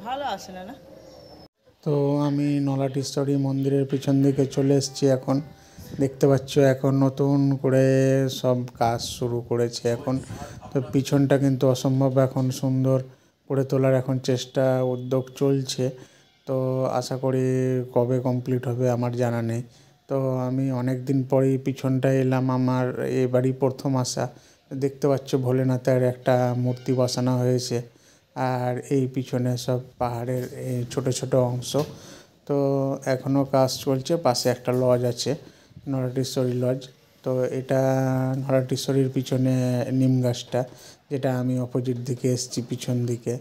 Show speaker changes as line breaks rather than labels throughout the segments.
ভালো আসে না।
তো আমি নলাটিশ্বরী মন্দিরের পিছন দিকে চলে এসেছি। এখন দেখতে পাচ্ছ এখন নতুন করে সব কাজ শুরু করেছে এখন। তো পিছনটা কিন্তু অসম্ভব এখন সুন্দর করে তোলার এখন চেষ্টা উদ্যোগ চলছে। তো আশা করি কবে কমপ্লিট হবে আমার জানা নেই। তো আমি অনেক দিন পরেই পিছনটা এলাম, আমার এবারই প্রথম আসা। দেখতে পাচ্ছ ভোলেনাথের একটা মূর্তি বসানো হয়েছে, আর এই পিছনে সব পাহাড়ের ছোট ছোট অংশ। তো এখনও কাজ চলছে, পাশে একটা লজ আছে, নলাটিশ্বরী লজ। তো এটা নলাটিশ্বরীর পিছনে নিম গাছটা, যেটা আমি অপোজিট দিকে এসেছি পিছন দিকে।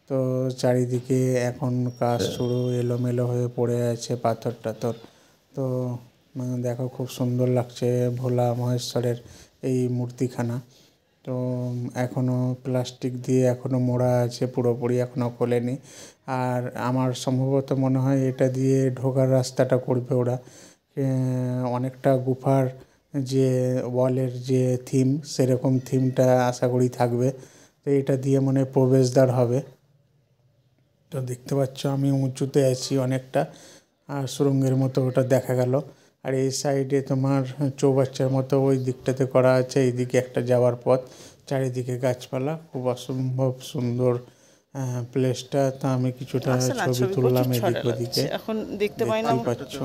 তো চারিদিকে এখন কাজ শুরু, এলোমেলো হয়ে পড়ে আছে পাথর টাথর। তো দেখো খুব সুন্দর লাগছে ভোলা মহেশ্বরের এই মূর্তিখানা। তো এখনও প্লাস্টিক দিয়ে এখনও মোড়া আছে, পুরোপুরি এখনও খোলেনি। আর আমার সম্ভবত মনে হয় এটা দিয়ে ঢোকার রাস্তাটা করবে ওরা। অনেকটা গুফার যে ওয়ালের যে থিম, সেরকম থিমটা আশা করি থাকবে। তো এটা দিয়ে মনে প্রবেশদ্বার হবে। তো দেখতে পাচ্ছ আমি উঁচুতে আছি অনেকটা, আর সুড়ঙ্গের মতো ওটা দেখা গেল। আর এই সাইডে তোমার চৌবাচ্চার মতো ওই দিকটাতে করা আছে, এইদিকে একটা যাওয়ার পথ, চারিদিকে গাছপালা, খুব অসম্ভব সুন্দর প্লেসটা। তা আমি কিছুটা ছবি তুললাম এদিক ওদিকে,
এখন দেখতে পাই না
দেখতেই পাচ্ছ।